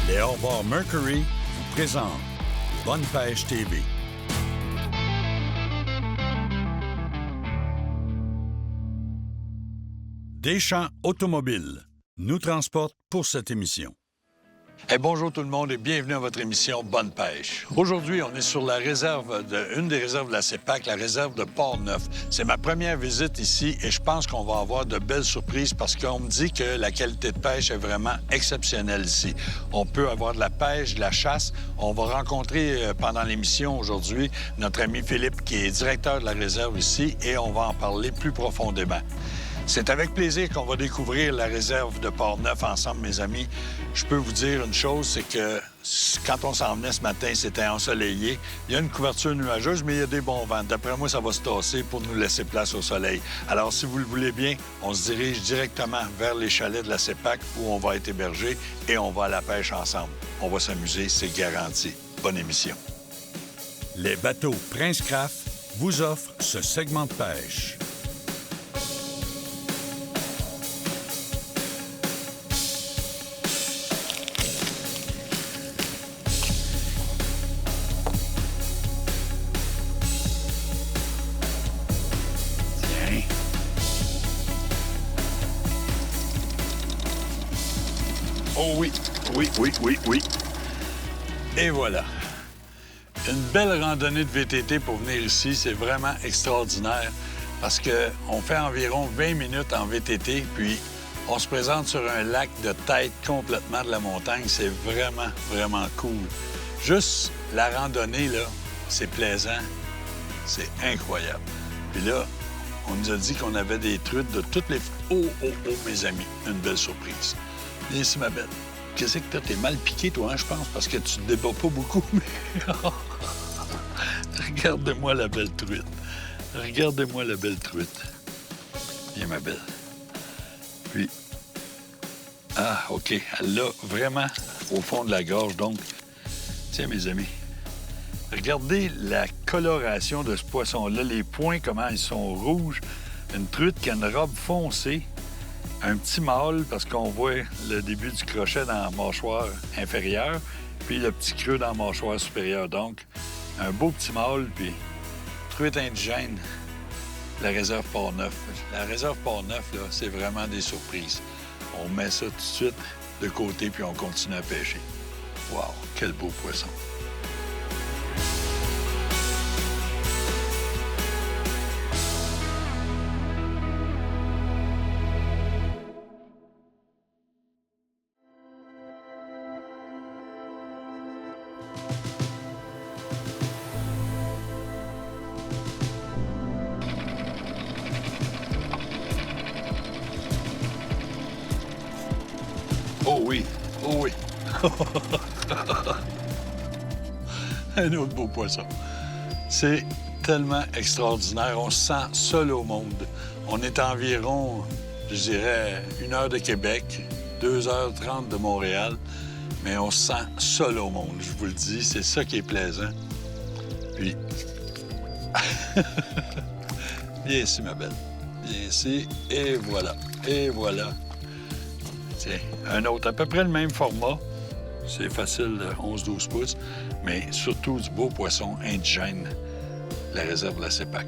Les Hors-Bord Mercury vous présentent Bonne Pêche TV. Deschamps Automobiles nous transporte pour cette émission. Bonjour tout le monde et bienvenue à votre émission Bonne Pêche. Aujourd'hui, on est sur la réserve une des réserves de la CEPAC, la réserve de Port-Neuf. C'est ma première visite ici et je pense qu'on va avoir de belles surprises parce qu'on me dit que la qualité de pêche est vraiment exceptionnelle ici. On peut avoir de la pêche, de la chasse. On va rencontrer pendant l'émission aujourd'hui notre ami Philippe qui est directeur de la réserve ici et on va en parler plus profondément. C'est avec plaisir qu'on va découvrir la réserve de Port-Neuf ensemble, mes amis. Je peux vous dire une chose, c'est que quand on s'en venait ce matin, c'était ensoleillé. Il y a une couverture nuageuse, mais il y a des bons vents. D'après moi, ça va se tasser pour nous laisser place au soleil. Alors, si vous le voulez bien, on se dirige directement vers les chalets de la CEPAC où on va être hébergé et on va à la pêche ensemble. On va s'amuser, c'est garanti. Bonne émission. Les bateaux Prince Craft vous offrent ce segment de pêche. Oh oui, oui. Et voilà. Une belle randonnée de VTT pour venir ici, c'est vraiment extraordinaire parce qu'on fait environ 20 minutes en VTT, puis on se présente sur un lac de tête complètement de la montagne. C'est vraiment, vraiment cool. Juste la randonnée, là, c'est plaisant. C'est incroyable. Puis là, on nous a dit qu'on avait des truites de toutes les... Oh, mes amis, une belle surprise. Viens ici, ma belle. Qu'est-ce que t'as? T'es mal piqué, toi, hein, je pense, parce que tu te débats pas beaucoup, mais... Regardez-moi la belle truite. Regardez-moi la belle truite. Viens, ma belle. Puis... Ah, OK. Elle l'a vraiment au fond de la gorge, donc... Tiens, mes amis. Regardez la coloration de ce poisson-là. Les points, comment ils sont rouges. Une truite qui a une robe foncée. Un petit mâle, parce qu'on voit le début du crochet dans la mâchoire inférieure, puis le petit creux dans la mâchoire supérieure. Donc, un beau petit mâle, puis truite indigène, la réserve Port-Neuf. La réserve Port-Neuf, là, c'est vraiment des surprises. On met ça tout de suite de côté, puis on continue à pêcher. Wow, quel beau poisson! Oh oui. Un autre beau poisson. C'est tellement extraordinaire. On se sent seul au monde. On est à environ, je dirais, 1 heure de Québec, 2h30 de Montréal, mais on se sent seul au monde, je vous le dis. C'est ça qui est plaisant. Puis... Viens ici, ma belle. Viens ici, et voilà. Tiens, un autre, à peu près le même format. C'est facile, 11-12 pouces, mais surtout du beau poisson indigène, la réserve de la CEPAC.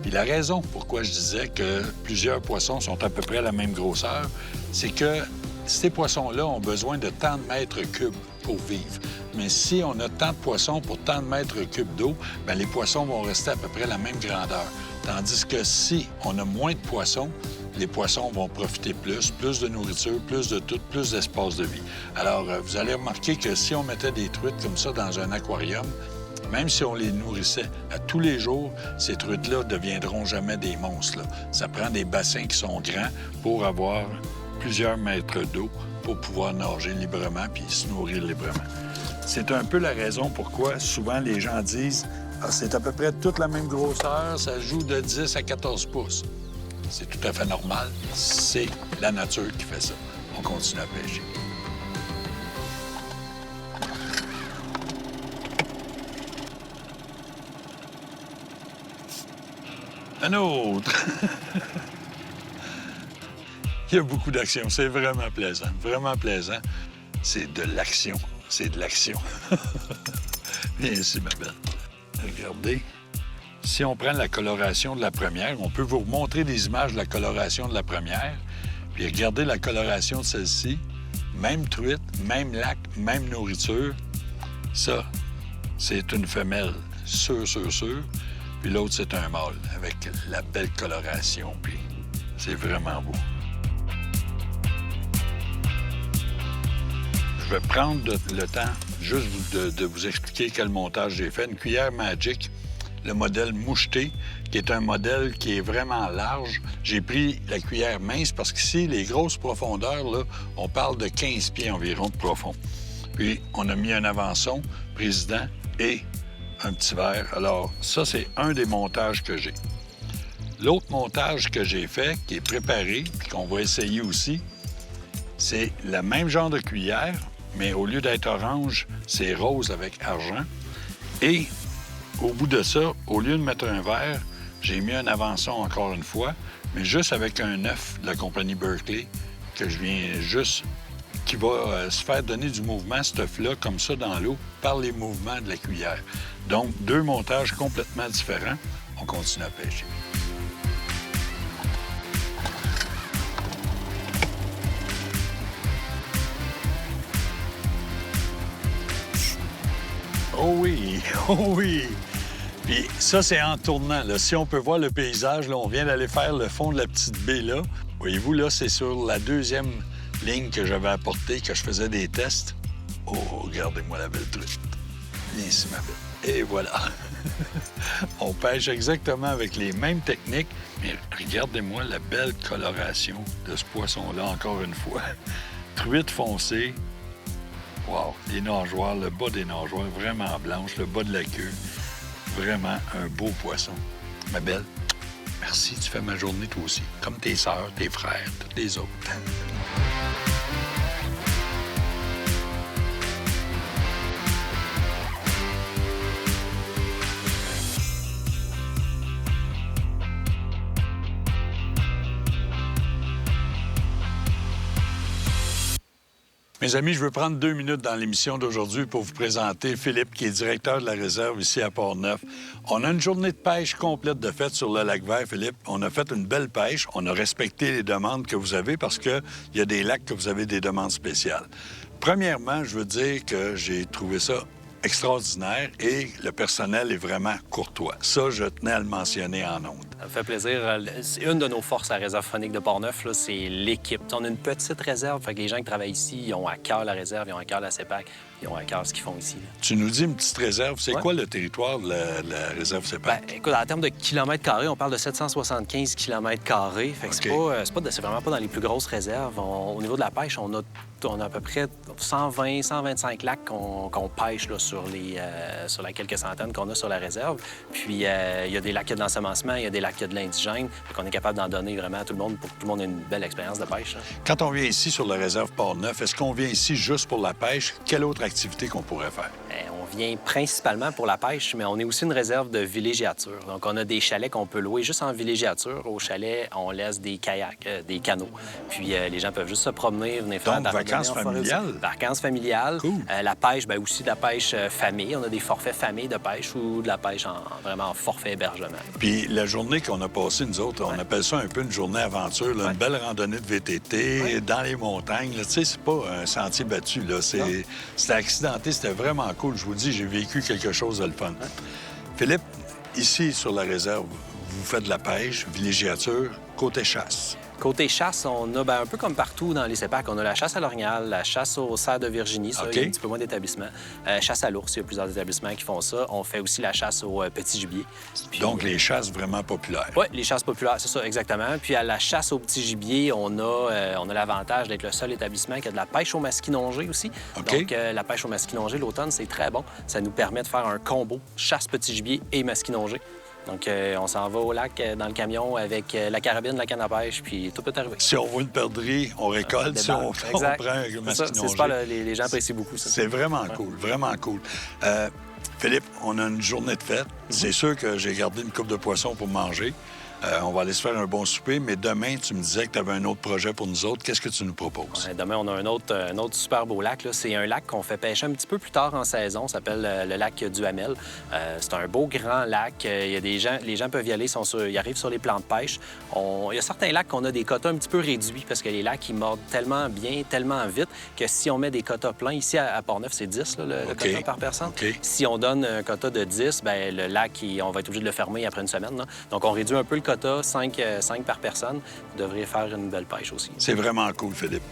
Puis la raison pourquoi je disais que plusieurs poissons sont à peu près à la même grosseur, c'est que ces poissons-là ont besoin de tant de mètres cubes pour vivre. Mais si on a tant de poissons pour tant de mètres cubes d'eau, bien, les poissons vont rester à peu près la même grandeur. Tandis que si on a moins de poissons, les poissons vont profiter plus de nourriture, plus de tout, plus d'espace de vie. Alors, vous allez remarquer que si on mettait des truites comme ça dans un aquarium, même si on les nourrissait à tous les jours, ces truites-là ne deviendront jamais des monstres, là. Ça prend des bassins qui sont grands pour avoir plusieurs mètres d'eau pour pouvoir nager librement puis se nourrir librement. C'est un peu la raison pourquoi souvent les gens disent « Ah, c'est à peu près toute la même grosseur, ça joue de 10 à 14 pouces ». C'est tout à fait normal. C'est la nature qui fait ça. On continue à pêcher. Un autre! Il y a beaucoup d'action. C'est vraiment plaisant, vraiment plaisant. c'est de l'action. C'est de l'action. Viens ici, ma belle. Regardez. Si on prend la coloration de la première, on peut vous montrer des images de la coloration de la première, puis regardez la coloration de celle-ci. Même truite, même lac, même nourriture. Ça, c'est une femelle, sûr. Puis l'autre, c'est un mâle, avec la belle coloration, puis c'est vraiment beau. Je vais prendre le temps juste de vous expliquer quel montage j'ai fait. Une cuillère Magic, le modèle moucheté, qui est un modèle qui est vraiment large. J'ai pris la cuillère mince parce qu'ici, les grosses profondeurs, là, on parle de 15 pieds environ de profond. Puis, on a mis un avançon, président et un petit verre. Alors, ça, c'est un des montages que j'ai. L'autre montage que j'ai fait, qui est préparé, puis qu'on va essayer aussi, c'est le même genre de cuillère, mais au lieu d'être orange, c'est rose avec argent. Et au bout de ça, au lieu de mettre un verre, j'ai mis un avançon encore une fois, mais juste avec un œuf de la compagnie Berkeley, que je viens juste... qui va se faire donner du mouvement, cet œuf-là, comme ça, dans l'eau, par les mouvements de la cuillère. Donc, deux montages complètement différents. On continue à pêcher. Oh oui! Oh oui! Puis ça, c'est en tournant. Là. Si on peut voir le paysage, là, on vient d'aller faire le fond de la petite baie, là. Voyez-vous, là, c'est sur la deuxième ligne que j'avais apportée, que je faisais des tests. Oh, regardez-moi la belle truite. Viens ici, ma belle. Et voilà. On pêche exactement avec les mêmes techniques, mais regardez-moi la belle coloration de ce poisson-là, encore une fois. Truite foncée. Wow! Les nageoires, le bas des nageoires, vraiment blanche, le bas de la queue. Vraiment un beau poisson. Ma belle, merci, tu fais ma journée toi aussi. Comme tes sœurs, tes frères, toutes les autres. Mes amis, je veux prendre 2 minutes dans l'émission d'aujourd'hui pour vous présenter Philippe, qui est directeur de la réserve ici à Port-Neuf. On a une journée de pêche complète de fête sur le lac Vert, Philippe. On a fait une belle pêche. On a respecté les demandes que vous avez parce qu'il y a des lacs que vous avez des demandes spéciales. Premièrement, je veux dire que j'ai trouvé ça extraordinaire et le personnel est vraiment courtois. Ça, je tenais à le mentionner en ondes. Ça me fait plaisir. C'est une de nos forces à la réserve faunique de Port-Neuf, là, c'est l'équipe. On a une petite réserve, fait que les gens qui travaillent ici, ils ont à cœur la réserve, ils ont à cœur la CEPAC, ils ont à cœur ce qu'ils font ici. Là. Tu nous dis une petite réserve. C'est quoi le territoire de la réserve CEPAC? Bien, écoute, en termes de kilomètres carrés, on parle de 775 kilomètres carrés. Fait que c'est vraiment pas dans les plus grosses réserves. Au niveau de la pêche, on a à peu près 120, 125 lacs qu'on pêche là, sur les quelques centaines qu'on a sur la réserve. Puis, il y a des lacs qui ont de l'ensemencement, il y a des lacs qui ont de l'indigène. Fait qu'on est capable d'en donner vraiment à tout le monde pour que tout le monde ait une belle expérience de pêche. Là. Quand on vient ici sur la réserve Port-Neuf, est-ce qu'on vient ici juste pour la pêche? Quelle autre activité qu'on pourrait faire? On vient principalement pour la pêche, mais on est aussi une réserve de villégiature. Donc, on a des chalets qu'on peut louer juste en villégiature. Au chalet, on laisse des kayaks, des canots. Puis, les gens peuvent juste se promener, venir faire de la vacances familiales? Vacances familiales. Cool. La pêche, bien aussi de la pêche famille. On a des forfaits famille de pêche ou de la pêche vraiment en forfait hébergement. Puis, la journée qu'on a passée, nous autres, on appelle ça un peu une journée aventure, là, une belle randonnée de VTT dans les montagnes. Tu sais, c'est pas un sentier battu, là. C'était accidenté, c'était vraiment cool. Je vous dis, j'ai vécu quelque chose de le fun. Philippe, ici, sur la réserve, vous faites de la pêche, villégiature, côté chasse. Côté chasse, on a un peu comme partout dans les CEPAC, on a la chasse à l'orignal, la chasse au cerf de Virginie, ça, il y a un petit peu moins d'établissements. Chasse à l'ours, il y a plusieurs établissements qui font ça. On fait aussi la chasse au petit gibier. Puis, donc, les chasses vraiment populaires. Oui, les chasses populaires, c'est ça, exactement. Puis à la chasse au petit gibier, on a l'avantage d'être le seul établissement qui a de la pêche au masquinongé aussi. Okay. Donc, la pêche au masquinongé, l'automne, c'est très bon. Ça nous permet de faire un combo chasse petit gibier et masquinongé. Donc, on s'en va au lac dans le camion avec la carabine, la canne à pêche, puis tout peut arriver. Si on voit une perdrix, on récolte. Si on prend un masquinongé. C'est super, les gens apprécient beaucoup ça. C'est vraiment cool, vraiment cool. Philippe, on a une journée de fête. C'est sûr que j'ai gardé une coupe de poisson pour manger. On va aller se faire un bon souper, mais demain, tu me disais que tu avais un autre projet pour nous autres. Qu'est-ce que tu nous proposes? Ouais, demain, on a un autre super beau lac. C'est un lac qu'on fait pêcher un petit peu plus tard en saison. Ça s'appelle le lac du Hamel. C'est un beau grand lac. Il y a des gens, les gens peuvent y aller, ils arrivent sur les plans de pêche. Il y a certains lacs qu'on a des quotas un petit peu réduits parce que les lacs, ils mordent tellement bien, tellement vite que si on met des quotas pleins, ici à Portneuf, c'est 10 là, le quota par personne. Si on donne un quota de 10, bien, le lac, on va être obligé de le fermer après une semaine. Là. Donc, on réduit un peu le quota, 5 par personne. Vous devriez faire une belle pêche aussi. C'est vraiment cool, Philippe.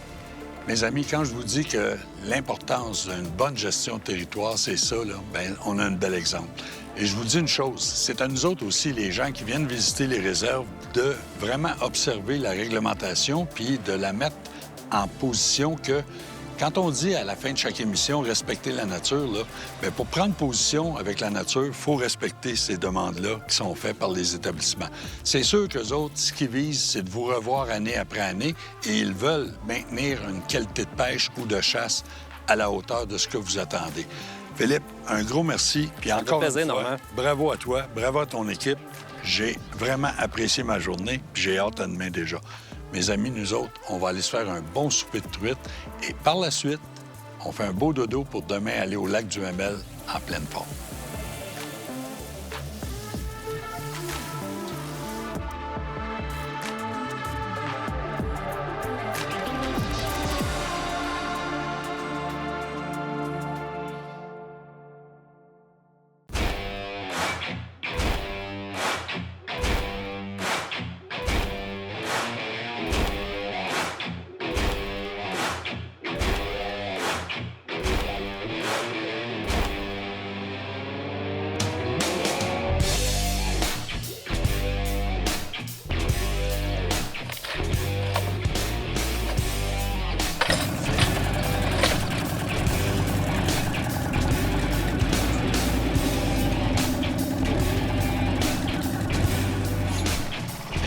Mes amis, quand je vous dis que l'importance d'une bonne gestion de territoire, c'est ça, là, bien, on a un bel exemple. Et je vous dis une chose, c'est à nous autres aussi, les gens qui viennent visiter les réserves, de vraiment observer la réglementation puis de la mettre en position que, quand on dit à la fin de chaque émission respecter la nature, là, bien, pour prendre position avec la nature, il faut respecter ces demandes-là qui sont faites par les établissements. C'est sûr qu'eux autres, ce qu'ils visent, c'est de vous revoir année après année et ils veulent maintenir une qualité de pêche ou de chasse à la hauteur de ce que vous attendez. Philippe, un gros merci. Puis encore une fois, bravo à toi, bravo à ton équipe. J'ai vraiment apprécié ma journée, puis j'ai hâte à demain déjà. Mes amis, nous autres, on va aller se faire un bon souper de truite et par la suite, on fait un beau dodo pour demain aller au lac du Hamel en pleine forme.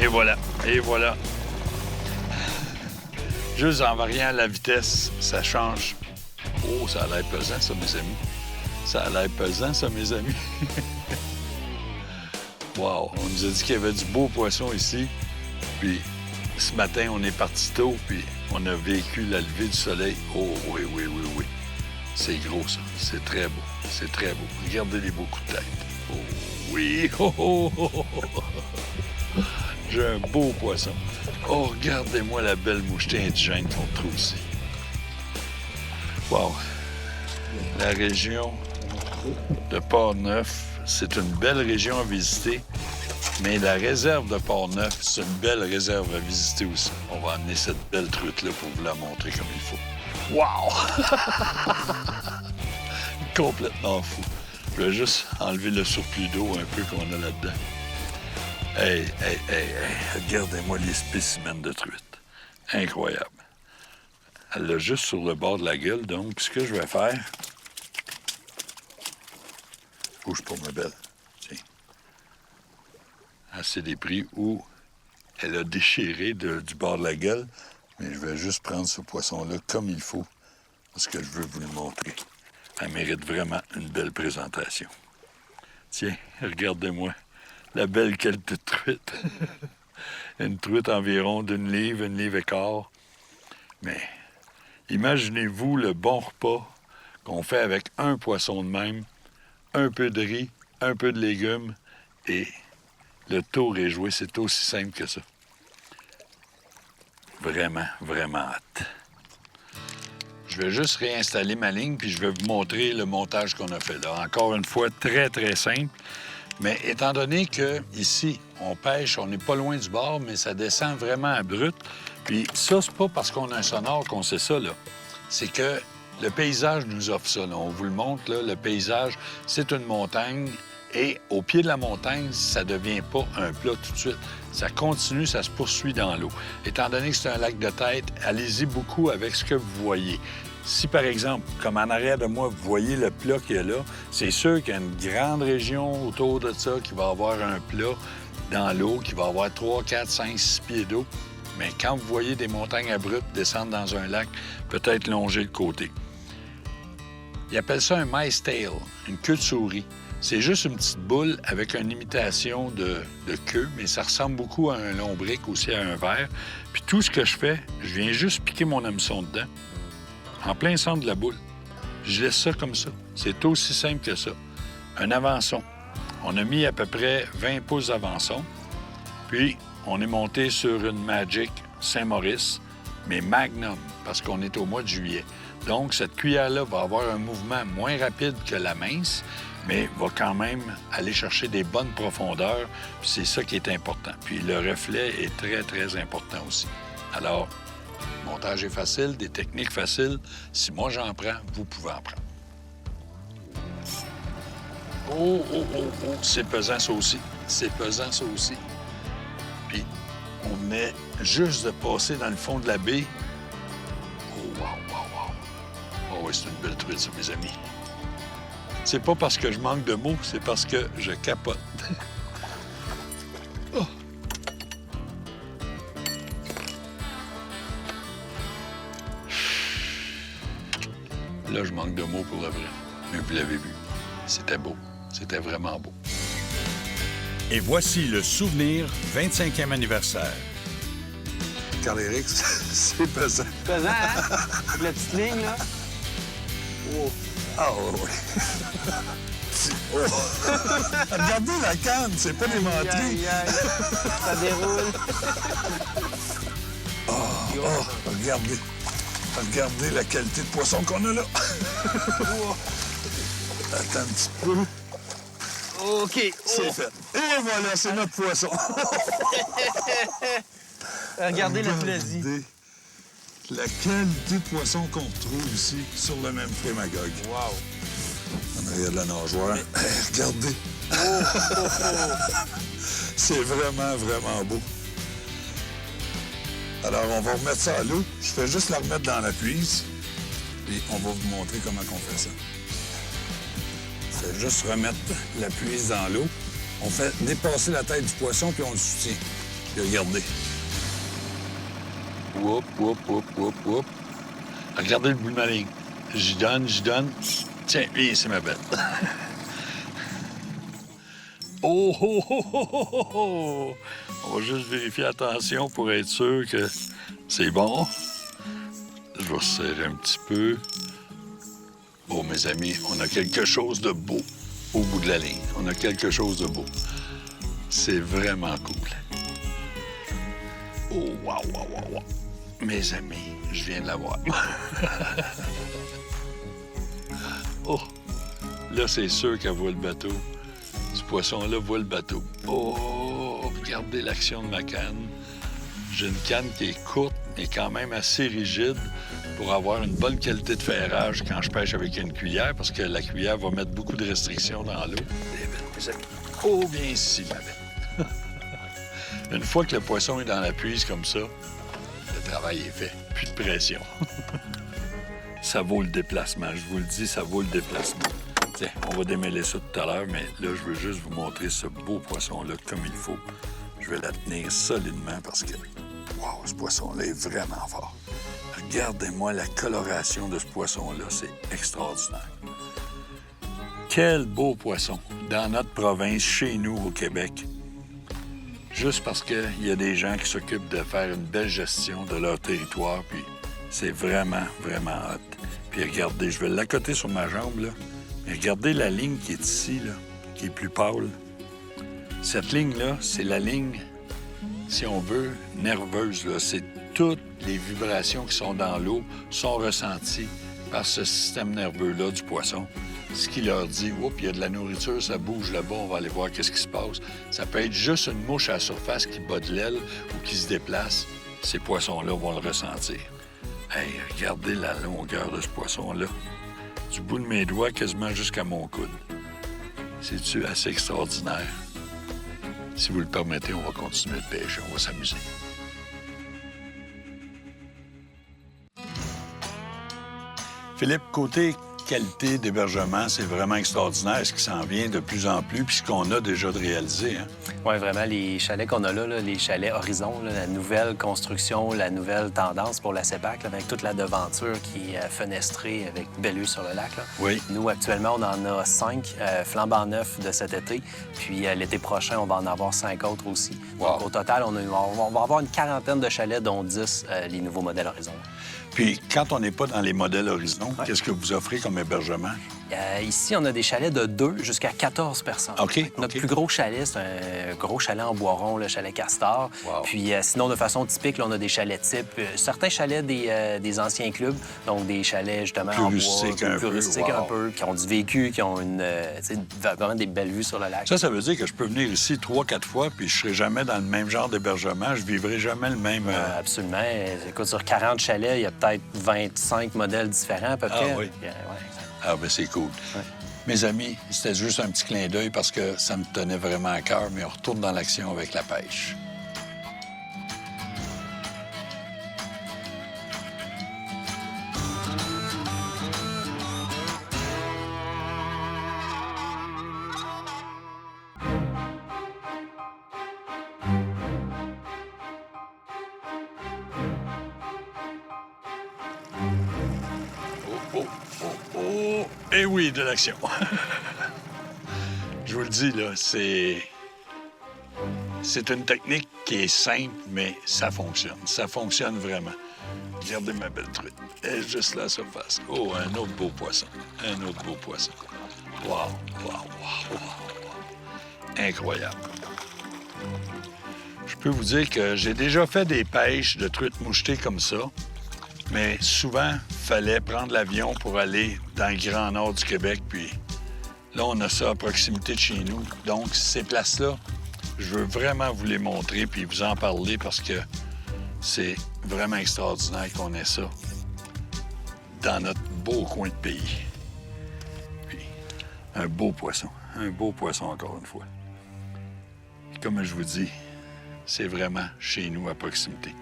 Et voilà, et voilà. Juste en variant la vitesse, ça change. Oh, ça a l'air pesant, ça, mes amis. Ça a l'air pesant, ça, mes amis. Wow, on nous a dit qu'il y avait du beau poisson ici. Puis ce matin, on est parti tôt, puis on a vécu la levée du soleil. Oh, oui, oui, oui, oui. C'est gros, ça. C'est très beau. C'est très beau. Regardez les beaux coups de tête. Oh, oui. Oh, oh, oh, oh, oh. J'ai un beau poisson. Oh, regardez-moi la belle mouchetée indigène qu'on trouve ici. Wow. La région de Portneuf, c'est une belle région à visiter, mais la réserve de Portneuf, c'est une belle réserve à visiter aussi. On va amener cette belle truite-là pour vous la montrer comme il faut. Wow! Complètement fou. Je vais juste enlever le surplus d'eau un peu qu'on a là-dedans. Hey, regardez-moi les spécimens de truite. Incroyable. Elle l'a juste sur le bord de la gueule, donc ce que je vais faire... Bouge pas, ma belle. Tiens. C'est des prix où elle a déchiré du bord de la gueule, mais je vais juste prendre ce poisson-là comme il faut, parce que je veux vous le montrer. Elle mérite vraiment une belle présentation. Tiens, regardez-moi. La belle qualité de truite. Une truite environ d'une livre et quart. Mais imaginez-vous le bon repas qu'on fait avec un poisson de même, un peu de riz, un peu de légumes, et le tour est joué. C'est aussi simple que ça. Vraiment, vraiment hâte. Je vais juste réinstaller ma ligne, puis je vais vous montrer le montage qu'on a fait là. Encore une fois, très, très simple. Mais étant donné qu'ici, on pêche, on n'est pas loin du bord, mais ça descend vraiment à brut. Puis ça, c'est pas parce qu'on a un sonore qu'on sait ça, là. C'est que le paysage nous offre ça, là. On vous le montre, là. Le paysage, c'est une montagne. Et au pied de la montagne, ça ne devient pas un plat tout de suite. Ça continue, ça se poursuit dans l'eau. Étant donné que c'est un lac de tête, allez-y beaucoup avec ce que vous voyez. Si, par exemple, comme en arrière de moi, vous voyez le plat qu'il y a là, c'est sûr qu'il y a une grande région autour de ça qui va avoir un plat dans l'eau, qui va avoir 3, 4, 5, 6 pieds d'eau. Mais quand vous voyez des montagnes abruptes descendre dans un lac, peut-être longer le côté. Ils appellent ça un mice tail, une queue de souris. C'est juste une petite boule avec une imitation de queue, mais ça ressemble beaucoup à un lombric, aussi à un verre. Puis tout ce que je fais, je viens juste piquer mon hameçon dedans, en plein centre de la boule. Je laisse ça comme ça. C'est aussi simple que ça. Un avançon. On a mis à peu près 20 pouces d'avançon. Puis, on est monté sur une Magic Saint-Maurice, mais Magnum, parce qu'on est au mois de juillet. Donc, cette cuillère-là va avoir un mouvement moins rapide que la mince, mais va quand même aller chercher des bonnes profondeurs. Puis c'est ça qui est important. Puis le reflet est très, très important aussi. Alors, le montage est facile, des techniques faciles. Si moi j'en prends, vous pouvez en prendre. Oh, oh, oh, oh, c'est pesant ça aussi. C'est pesant ça aussi. Puis, on venait juste de passer dans le fond de la baie. Oh, wow, wow, wow. Oh oui, c'est une belle truite, ça, mes amis. C'est pas parce que je manque de mots, c'est parce que je capote. Oh. Là, je manque de mots pour le vrai. Mais vous l'avez vu. C'était beau. C'était vraiment beau. Et voici le souvenir 25e anniversaire. Carl-Éric, c'est pesant. Pesant, hein? Avec la petite ligne, là. Oh. Ah oui. Oh. Regardez la canne, c'est pas des menteries. Ça déroule. Regardez. Regardez la qualité de poisson qu'on a là. Attends un petit peu. OK. C'est fait. Et voilà, c'est notre poisson. Regardez la plaisir. La qualité de poisson qu'on retrouve ici sur le même Magog. Wow. En arrière de la nageoire. Regardez. C'est vraiment, vraiment beau. Alors, on va remettre ça à l'eau. Je fais juste la remettre dans la puise. Et on va vous montrer comment on fait ça. Je fais juste remettre la puise dans l'eau. On fait dépasser la tête du poisson, puis on le soutient. Puis regardez. Whoop, whoop, whoop, whoop, whoop. Regardez le bout de ma ligne. J'y donne. Tiens, viens, c'est ma bête. Oh, oh, oh, oh, oh, oh! On va juste vérifier, attention, pour être sûr que c'est bon. Je vais serrer un petit peu. Oh, mes amis, on a quelque chose de beau au bout de la ligne. On a quelque chose de beau. C'est vraiment cool. Oh, wow, wow, wow, wow. Mes amis, je viens de l'avoir. Oh, là, c'est sûr qu'elle voit le bateau. Ce poisson-là voit le bateau. Oh, regardez l'action de ma canne. J'ai une canne qui est courte, mais quand même assez rigide pour avoir une bonne qualité de ferrage quand je pêche avec une cuillère, parce que la cuillère va mettre beaucoup de restrictions dans l'eau. Mes amis. Oh, bien ici, ma bête. Une fois que le poisson est dans la puise comme ça, le travail est fait. Plus de pression. Ça vaut le déplacement. Je vous le dis, ça vaut le déplacement. Tiens, on va démêler ça tout à l'heure, mais là, je veux juste vous montrer ce beau poisson-là comme il faut. Je vais la tenir solidement parce que, wow, ce poisson-là est vraiment fort. Regardez-moi la coloration de ce poisson-là, c'est extraordinaire. Quel beau poisson dans notre province, chez nous, au Québec. Juste parce qu'il y a des gens qui s'occupent de faire une belle gestion de leur territoire, puis c'est vraiment, vraiment hot. Puis regardez, je vais l'accoter sur ma jambe, là. Mais regardez la ligne qui est ici, là, qui est plus pâle. Cette ligne-là, c'est la ligne, si on veut, nerveuse, là. C'est toutes les vibrations qui sont dans l'eau sont ressenties par ce système nerveux-là du poisson. Ce qui leur dit, « Oups, il y a de la nourriture, ça bouge là-bas, on va aller voir qu'est-ce qui se passe. » Ça peut être juste une mouche à la surface qui bat de l'aile ou qui se déplace. Ces poissons-là vont le ressentir. Hey, regardez la longueur de ce poisson-là. Du bout de mes doigts quasiment jusqu'à mon coude. C'est-tu assez extraordinaire? Si vous le permettez, on va continuer de pêcher, on va s'amuser. Philippe, côté qualité d'hébergement, c'est vraiment extraordinaire, ce qui s'en vient de plus en plus, puis ce qu'on a déjà de réalisé. Hein? Oui, vraiment, les chalets qu'on a là, les chalets Horizon, là, la nouvelle construction, la nouvelle tendance pour la CEPAC, là, avec toute la devanture qui est fenestrée avec belle vue sur le lac. Là. Oui. Nous, actuellement, on en a 5 flambant neufs de cet été. Puis l'été prochain, on va en avoir 5 autres aussi. Wow. Donc, au total, on va avoir une quarantaine de chalets, dont 10 les nouveaux modèles Horizon. Puis, quand on n'est pas dans les modèles Horizon, qu'est-ce que vous offrez comme hébergement? Ici, on a des chalets de 2 jusqu'à 14 personnes. Notre plus gros chalet, c'est un gros chalet en bois rond, le chalet Castor. Wow. Puis sinon, de façon typique, là, on a des chalets type. Certains chalets des anciens clubs, donc des chalets justement plus en rustiques bois, un plus peu, rustiques wow. un peu, qui ont du vécu, qui ont vraiment des belles vues sur le lac. Ça veut dire que je peux venir ici 3-4 fois, puis je serai jamais dans le même genre d'hébergement, je vivrai jamais le même... Absolument. Écoute, sur 40 chalets, il y a peut-être 25 modèles différents à peu près. Ah oui. Ah, bien, c'est cool. Ouais. Mes amis, c'était juste un petit clin d'œil parce que ça me tenait vraiment à cœur, mais on retourne dans l'action avec la pêche. Eh oui, de l'action. Je vous le dis, là, c'est une technique qui est simple, mais ça fonctionne. Ça fonctionne vraiment. Regardez ma belle truite. Elle est juste là à la surface. Oh, un autre beau poisson. Un autre beau poisson. Wow, wow, wow, wow. Incroyable. Je peux vous dire que j'ai déjà fait des pêches de truites mouchetées comme ça. Mais souvent, il fallait prendre l'avion pour aller dans le grand nord du Québec. Puis là, on a ça à proximité de chez nous. Donc, ces places-là, je veux vraiment vous les montrer puis vous en parler parce que c'est vraiment extraordinaire qu'on ait ça dans notre beau coin de pays. Puis, un beau poisson encore une fois. Et comme je vous dis, c'est vraiment chez nous à proximité.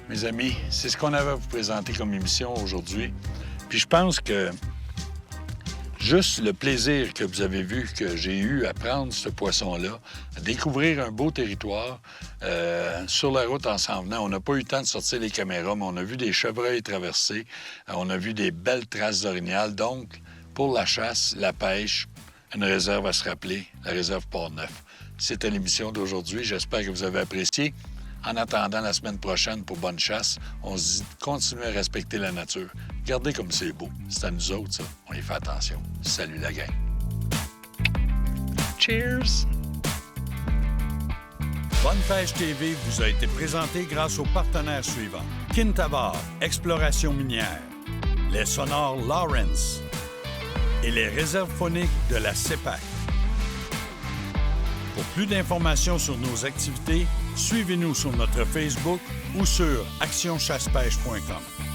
Mes amis, c'est ce qu'on avait à vous présenter comme émission aujourd'hui. Puis je pense que juste le plaisir que vous avez vu, que j'ai eu à prendre ce poisson-là, à découvrir un beau territoire, sur la route en s'en venant, on n'a pas eu le temps de sortir les caméras, mais on a vu des chevreuils traverser, on a vu des belles traces d'orignal. Donc, pour la chasse, la pêche, une réserve à se rappeler, la réserve Port-Neuf. C'était l'émission d'aujourd'hui. J'espère que vous avez apprécié. En attendant la semaine prochaine pour bonne chasse, on se dit continuez à respecter la nature. Regardez comme c'est beau. C'est à nous autres, ça. On y fait attention. Salut la gang. Cheers! Bonne Pêche TV vous a été présenté grâce aux partenaires suivants. Kintabar, exploration minière, les sonores Lawrence et les réserves phoniques de la CEPAC. Pour plus d'informations sur nos activités, suivez-nous sur notre Facebook ou sur actionchassepêche.com.